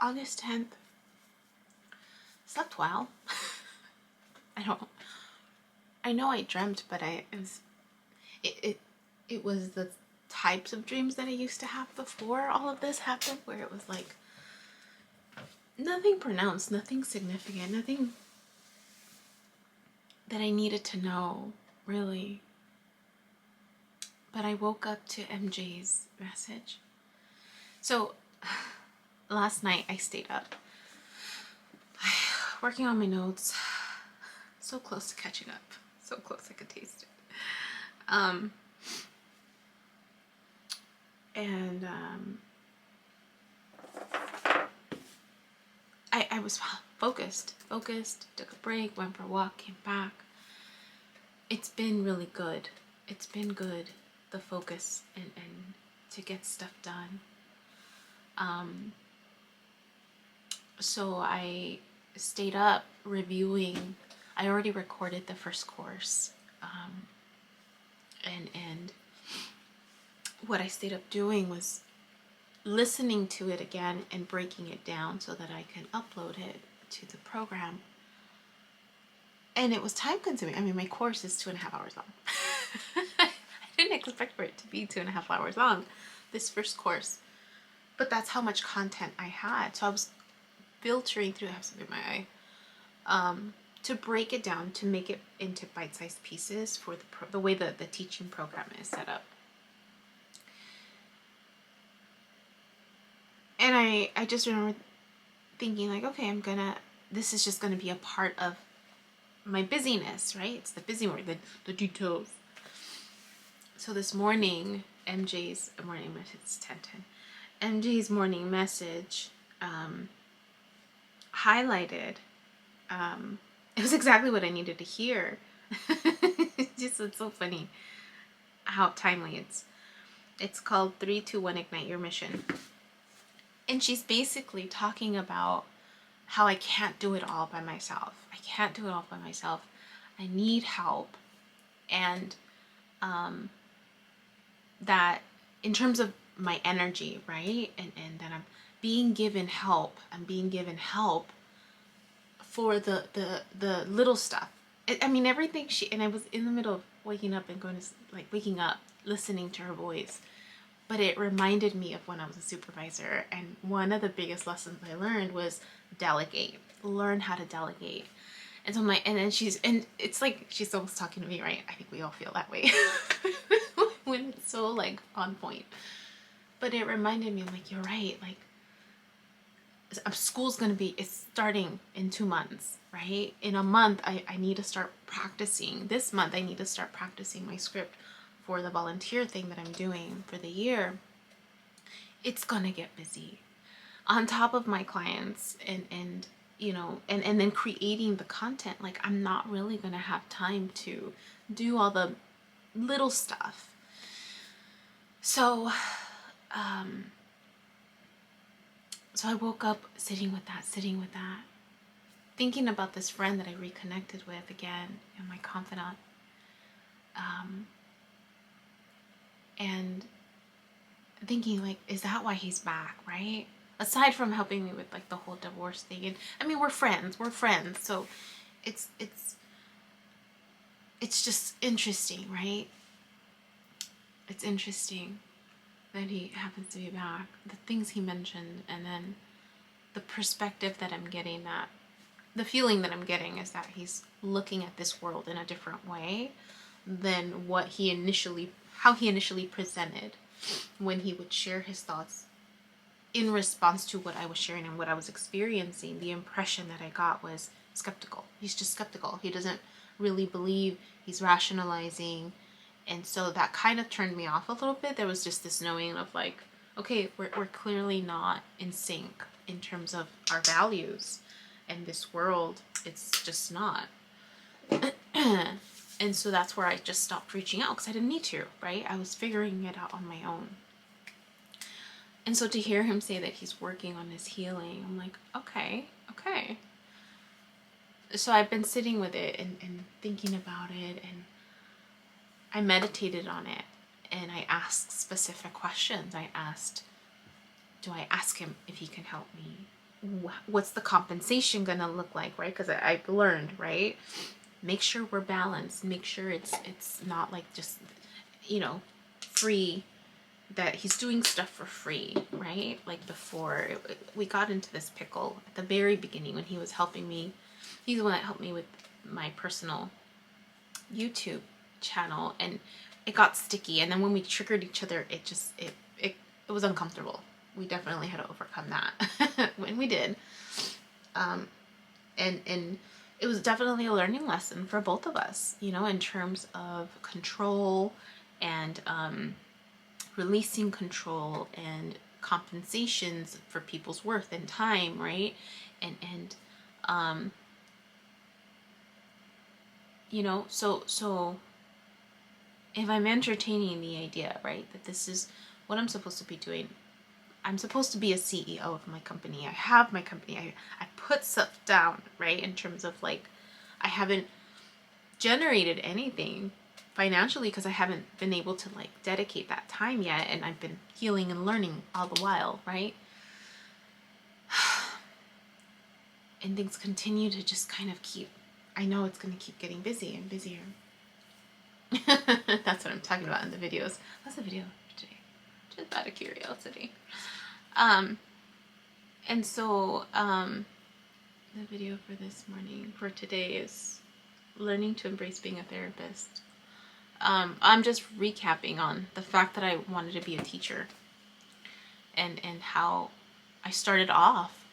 August 10th. Slept well. I know I dreamt, but it was the types of dreams that I used to have before all of this happened, where it was like nothing pronounced, nothing significant, nothing that I needed to know, really. But I woke up to MJ's message. So last night I stayed up working on my notes. So close to catching up. So close I could taste it. I was focused, took a break, went for a walk, came back. It's been really good. It's been good, the focus and to get stuff done. So I stayed up reviewing. I already recorded the first course. And what I stayed up doing was listening to it again and breaking it down so that I can upload it to the program. And it was time consuming. I mean, my course is 2.5 hours long. I didn't expect for it to be 2.5 hours long, this first course. But that's how much content I had. So I was filtering through, I have something in my eye, to break it down, to make it into bite-sized pieces for the way the teaching program is set up. And I just remember thinking like, okay, this is just gonna be a part of my busyness, right? It's the busy morning, the details. So this morning, MJ's morning message, it's 10:10. MJ's morning message highlighted, it was exactly what I needed to hear. It's so funny how timely it's called 3, 2, 1, Ignite Your Mission. And she's basically talking about how I can't do it all by myself. I need help. And that in terms of my energy, right? And that I'm being given help. I'm being given help for the little stuff. I mean, everything and I was in the middle of waking up and waking up, listening to her voice. But it reminded me of when I was a supervisor, and one of the biggest lessons I learned was delegate. Learn how to delegate. And so it's like she's almost talking to me, right? I think we all feel that way when it's so like on point. But it reminded me, I'm like, you're right. Like, school's it's starting in 2 months, right? In a month, I need to start practicing. This month, I need to start practicing my script for the volunteer thing that I'm doing for the year. It's gonna get busy on top of my clients and you know, and then creating the content. Like, I'm not really gonna have time to do all the little stuff. So so I woke up sitting with that, thinking about this friend that I reconnected with again, and my confidant. And thinking like, is that why he's back, right? Aside from helping me with like the whole divorce thing, and I mean, we're friends, so it's just interesting, right? It's interesting that he happens to be back, the things he mentioned, and then the perspective that I'm getting, that the feeling that I'm getting is that he's looking at this world in a different way than how he initially presented when he would share his thoughts in response to what I was sharing and what I was experiencing. The impression that I got was skeptical. He's just skeptical. He doesn't really believe. He's rationalizing. And so that kind of turned me off a little bit. There was just this knowing of like, okay, we're clearly not in sync in terms of our values. And this world, it's just not. And so that's where I just stopped reaching out, because I didn't need to, right? I was figuring it out on my own. And so to hear him say that he's working on his healing, I'm like, okay. So I've been sitting with it and thinking about it, and I meditated on it, and I asked specific questions. Do I ask him if he can help me what's the compensation gonna look like, right? Because I've learned, right? Make sure we're balanced. Make sure it's not like just, you know, free, that he's doing stuff for free, right? Like before, we got into this pickle at the very beginning when he was helping me. He's the one that helped me with my personal YouTube channel, and it got sticky. And then when we triggered each other, it was uncomfortable. We definitely had to overcome that when we did. And it was definitely a learning lesson for both of us, you know, in terms of control and releasing control and compensations for people's worth and time, right? And you know, so if I'm entertaining the idea, right, that this is what I'm supposed to be doing. I'm supposed to be a CEO of my company. I have my company. I put stuff down, right, in terms of like, I haven't generated anything financially because I haven't been able to like dedicate that time yet, and I've been healing and learning all the while, right? And things continue to just kind of keep, I know it's going to keep getting busy and busier. That's what I'm talking about in the videos. What's the video for today? Just out of curiosity. And so the video for this morning, for today, is learning to embrace being a therapist. I'm just recapping on the fact that I wanted to be a teacher, and how I started off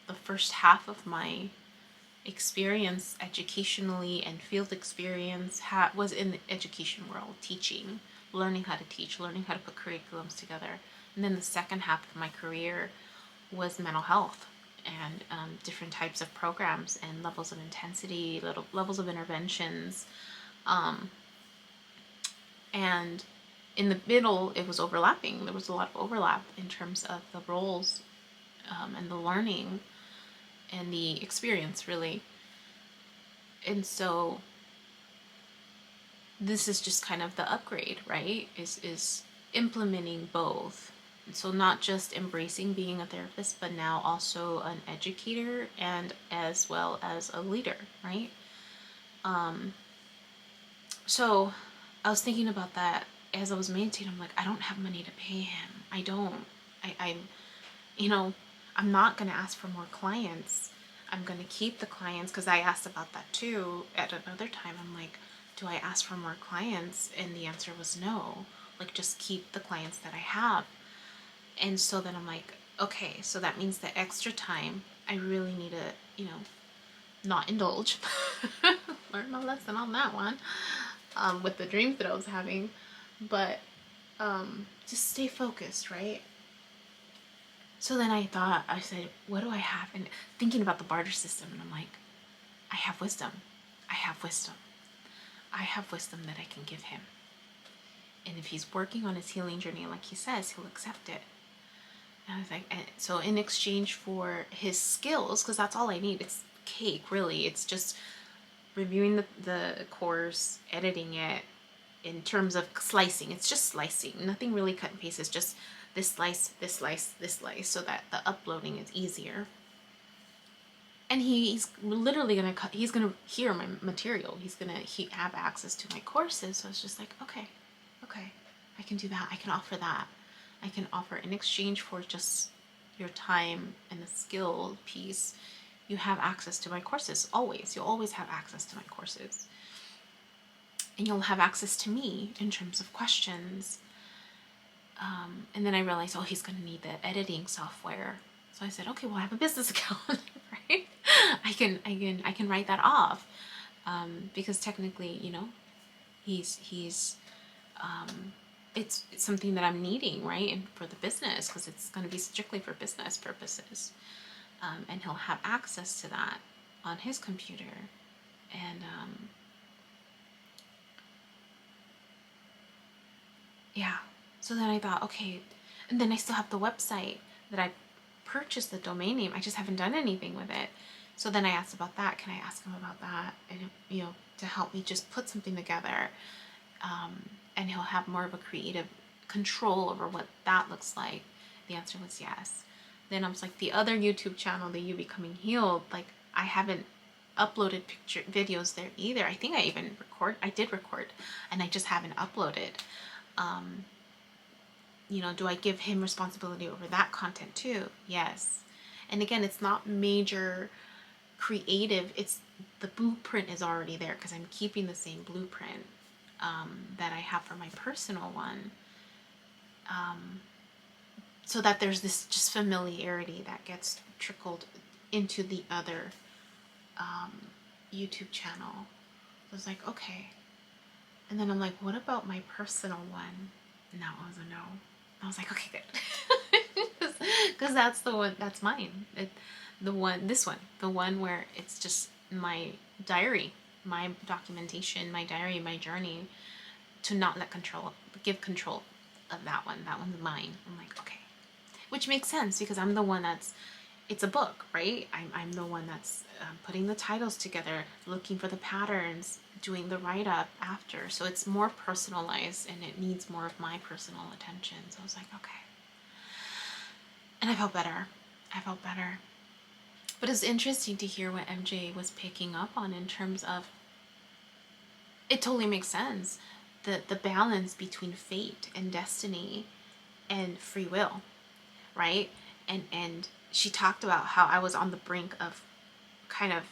the first half of my experience educationally and field experience was in the education world, teaching, learning how to teach, learning how to put curriculums together. And then the second half of my career was mental health and different types of programs and levels of intensity, levels of interventions. And in the middle, it was overlapping. There was a lot of overlap in terms of the roles and the learning and the experience, really. And so this is just kind of the upgrade, right? Is implementing both. And so not just embracing being a therapist, but now also an educator and as well as a leader, right? So I was thinking about that as I was meditating. I'm like, I don't have money to pay him. I don't. I'm, you know, I'm not going to ask for more clients. I'm going to keep the clients, because I asked about that too at another time. I'm like, do I ask for more clients? And the answer was no. Like, just keep the clients that I have. And so then I'm like, okay, so that means the extra time I really need to, you know, not indulge. Learn my lesson on that one, with the dreams that I was having. But just stay focused, right? So then I said, what do I have? And thinking about the barter system, and I'm like, I have wisdom. I have wisdom. I have wisdom that I can give him. And if he's working on his healing journey, like he says, he'll accept it. And I was like, and so in exchange for his skills, because that's all I need, it's cake, really. It's just reviewing the course, editing it in terms of slicing. It's just slicing. Nothing really cut and paste. It's just this slice, this slice, this slice, so that the uploading is easier. And he's literally gonna cut. He's gonna hear my material. He's gonna have access to my courses. So it's just like, okay, I can do that. I can offer that. I can offer in exchange for just your time and the skill piece. You have access to my courses always. You'll always have access to my courses, and you'll have access to me in terms of questions. And then I realized, oh, he's gonna need the editing software. So I said, okay, well, I have a business account, right? I can write that off, because technically, you know, it's something that I'm needing, right, and for the business, because it's going to be strictly for business purposes, and he'll have access to that on his computer, and yeah. So then I thought, okay, and then I still have the website that I purchased the domain name. I just haven't done anything with it. So then I asked about that. Can I ask him about that? And, you know, to help me just put something together. And he'll have more of a creative control over what that looks like. The answer was yes. then I was like, the other YouTube channel, the You Becoming Healed, like I haven't uploaded videos there either. I think I did record, and I just haven't uploaded. Do I give him responsibility over that content too? Yes. And again, it's not major creative. It's the blueprint is already there because I'm keeping the same blueprint that I have for my personal one. So that there's this just familiarity that gets trickled into the other YouTube channel. I was like, okay. And then I'm like, what about my personal one? And that was a no. I was like, okay, good. Because that's the one, that's mine. The one where it's just my diary, my documentation, my diary, my journey, to not give control of that one. That one's mine. I'm like, okay. Which makes sense because I'm the one it's a book, right? I'm the one that's putting the titles together, looking for the patterns, doing the write-up after. So it's more personalized and it needs more of my personal attention. So I was like, okay. And I felt better. But it's interesting to hear what MJ was picking up on in terms of, it totally makes sense. The balance between fate and destiny and free will, right? And she talked about how I was on the brink of kind of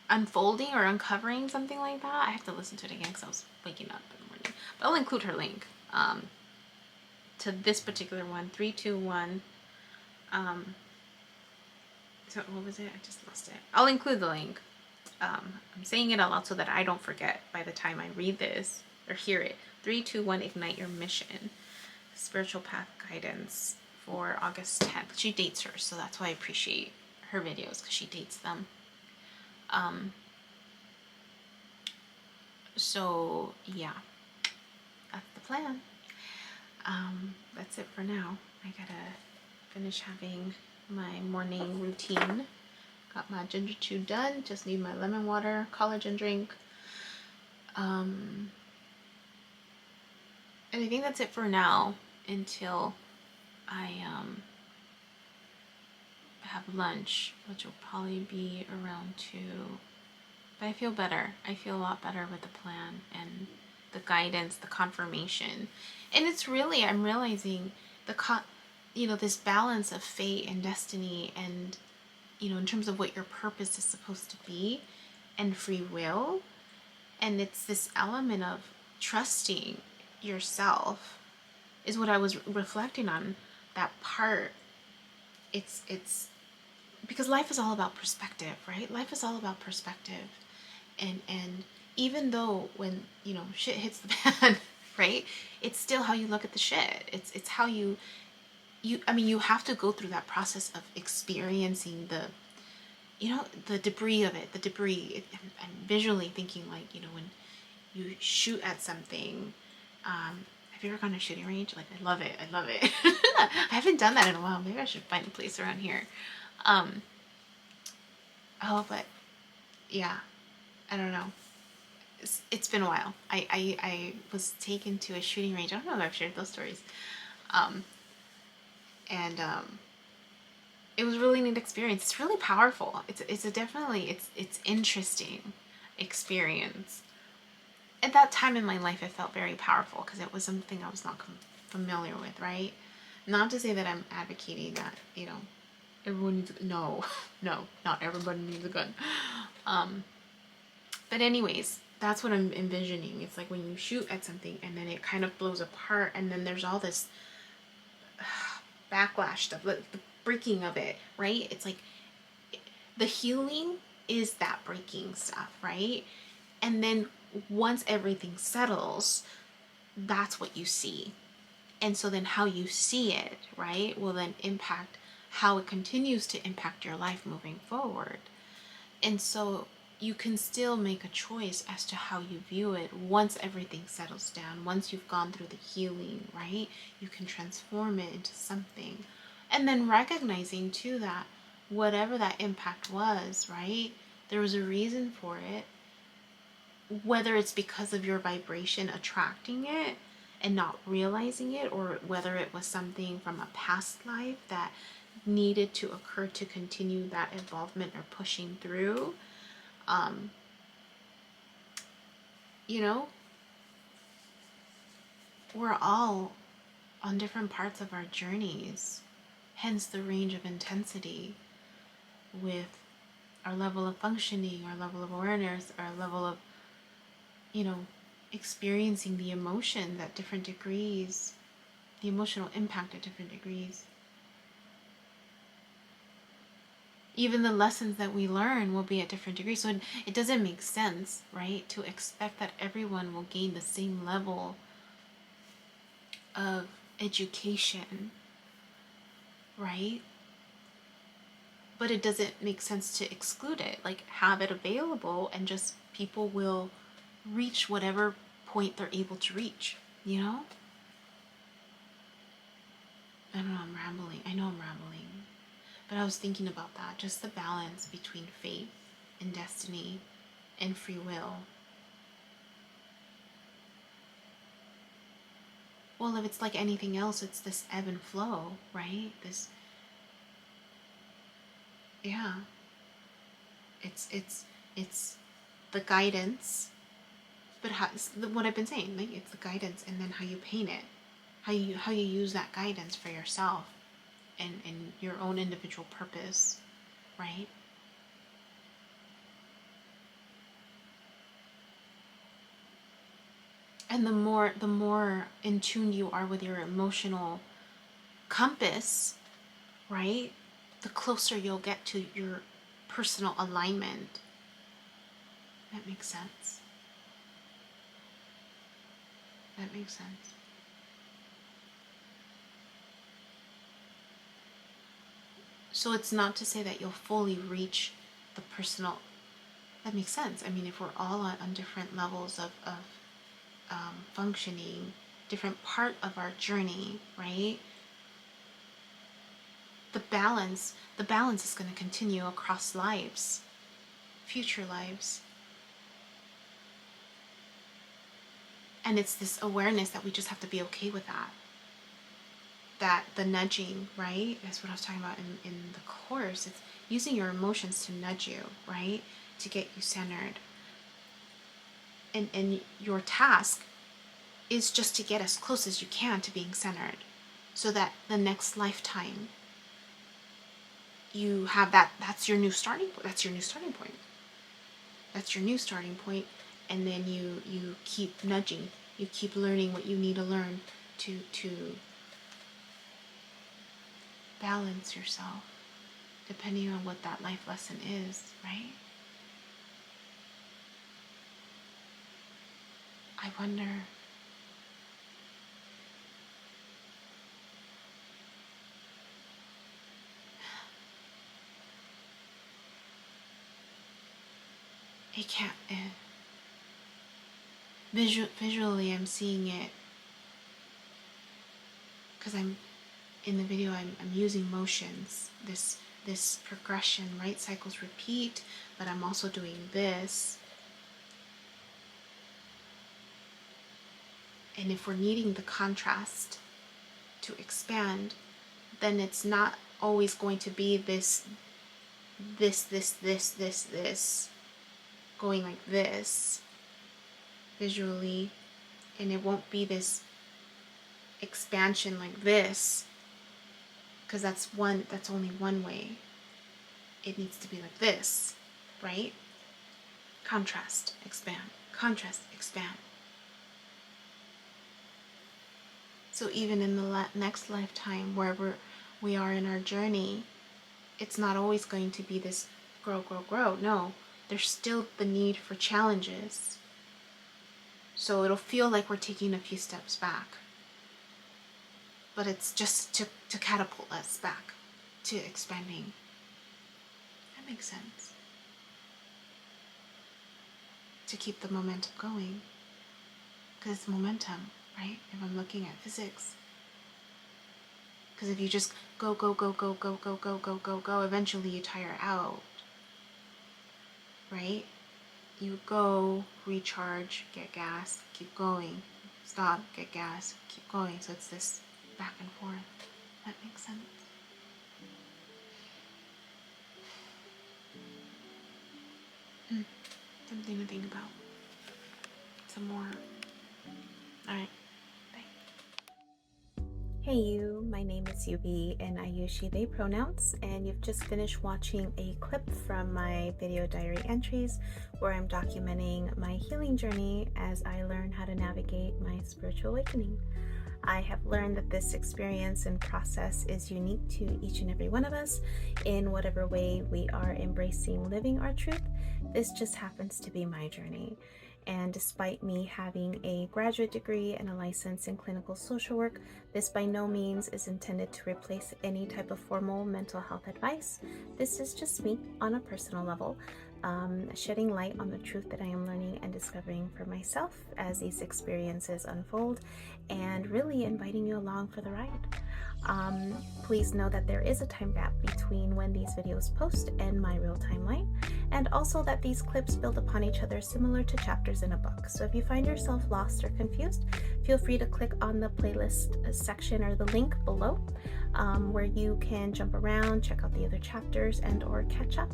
unfolding or uncovering something like that. I have to listen to it again because I was waking up in the morning. But I'll include her link to this particular one, 321. So what was it? I just lost it. I'll include the link. I'm saying it out loud so that I don't forget by the time I read this or hear it. 321, Ignite Your Mission. Spiritual Path Guidance for August 10th. She dates her, so that's why I appreciate her videos, because she dates them. So yeah, that's the plan. That's it for now. I gotta finish having my morning routine. Got my ginger chew done, just need my lemon water, collagen drink. And I think that's it for now until I have lunch, which will probably be around 2. But I feel better. I feel a lot better with the plan and the guidance, the confirmation. And it's really, I'm realizing this balance of fate and destiny and, in terms of what your purpose is supposed to be and free will. And it's this element of trusting yourself is what I was reflecting on, that part. It's because life is all about perspective, right? Life is all about perspective. And even though when, shit hits the fan, right? It's still how you look at the shit. It's how you have to go through that process of experiencing the debris of it, I'm visually thinking like, when you shoot at something, have you ever gone to a shooting range? Like, I love it. I haven't done that in a while. Maybe I should find a place around here. But yeah, I don't know. It's been a while. I was taken to a shooting range. I don't know if I've shared those stories. It was a really neat experience. It's really powerful. It's interesting experience. At that time in my life, it felt very powerful because it was something I was not familiar with, right? Not to say that I'm advocating that, everyone needs no, not everybody needs a gun. But anyways, that's what I'm envisioning. It's like when you shoot at something and then it kind of blows apart and then there's all this backlash stuff, like the breaking of it, right? It's like the healing is that breaking stuff, right? And then once everything settles, that's what you see. And so then how you see it, right, will then impact how it continues to impact your life moving forward. And so you can still make a choice as to how you view it once everything settles down, once you've gone through the healing, right? You can transform it into something. And then recognizing too that whatever that impact was, right, there was a reason for it, whether it's because of your vibration attracting it. and not realizing it, or whether it was something from a past life that needed to occur to continue that involvement or pushing through. You know, we're all on different parts of our journeys, hence the range of intensity with our level of functioning, our level of awareness, our level of, you know, experiencing the emotions at different degrees, the emotional impact at different degrees. Even the lessons that we learn will be at different degrees. So it doesn't make sense, right, to expect that everyone will gain the same level of education, right? But it doesn't make sense to exclude it. Like, have it available, and just people will reach whatever point they're able to reach, you know? I don't know, I'm rambling. I know I'm rambling. But I was thinking about that, just the balance between fate and destiny and free will. Well, if it's like anything else, it's this ebb and flow, right? This, yeah. It's the guidance, but how, what I've been saying, like, it's the guidance, and then how you paint it, how you use that guidance for yourself and your own individual purpose, right? And the more in tune you are with your emotional compass, right, the closer you'll get to your personal alignment. That makes sense. That makes sense. So it's not to say that you'll fully reach the personal. That makes sense. I mean, if we're all on different levels of functioning, different part of our journey, right? The balance is going to continue across lives, future lives. And it's this awareness that we just have to be okay with that. That the nudging, right? That's what I was talking about in the course. It's using your emotions to nudge you, right? To get you centered. And your task is just to get as close as you can to being centered, so that the next lifetime you have that's your new starting point. That's your new starting point. That's your new starting point. And then you keep nudging. You keep learning what you need to learn to balance yourself, depending on what that life lesson is, right? I wonder. It can't. Visually, I'm seeing it because I'm in the video. I'm using motions. This progression, right? Cycles repeat, but I'm also doing this. And if we're needing the contrast to expand, then it's not always going to be this going like this visually, and it won't be this expansion like this, because that's only one way. It needs to be like this, right? Contrast, expand, contrast, expand. So even in the next lifetime, wherever we are in our journey, it's not always going to be this grow, grow, grow. No, there's still the need for challenges. So it'll feel like we're taking a few steps back. But it's just to catapult us back to expanding. That makes sense. To keep the momentum going. Because it's momentum, right? If I'm looking at physics. Because if you just go, go, go, go, go, go, go, go, go, go, eventually you tire out. Right? You go, recharge, get gas, keep going. stop, get gas, keep going. So it's this back and forth. That makes sense. Something to think about. Some more. Alright, bye. Hey you, my name is Yubi and I use she, they pronouns, and you've just finished watching a clip from my video diary entries where I'm documenting my healing journey as I learn how to navigate my spiritual awakening. I have learned that this experience and process is unique to each and every one of us in whatever way we are embracing living our truth. This just happens to be my journey. And despite me having a graduate degree and a license in clinical social work, this by no means is intended to replace any type of formal mental health advice. This is just me on a personal level, shedding light on the truth that I am learning and discovering for myself as these experiences unfold, and really inviting you along for the ride. Please know that there is a time gap between when these videos post and my real timeline, and also that these clips build upon each other similar to chapters in a book. So if you find yourself lost or confused, feel free to click on the playlist section or the link below, where you can jump around, check out the other chapters, and or catch up.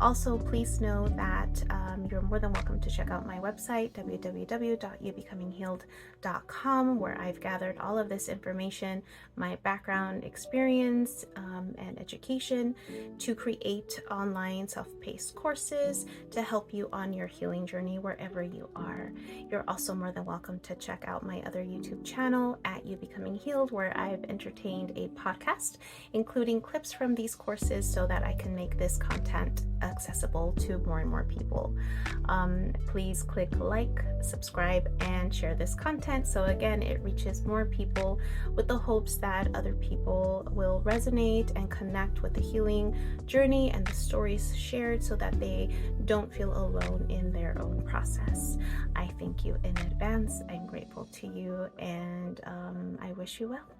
Also, please know that you're more than welcome to check out my website, www.youbecominghealed.com, where I've gathered all of this information, my background, experience, and education to create online self-paced courses to help you on your healing journey wherever you are. You're also more than welcome to check out my other YouTube channel at You Becoming Healed, where I've entertained a podcast, including clips from these courses so that I can make this content accessible to more and more people. Please click like, subscribe, and share this content so again it reaches more people, with the hopes that other people will resonate and connect with the healing journey and the stories shared so that they don't feel alone in their own process. I thank you in advance. I'm grateful to you, and I wish you well.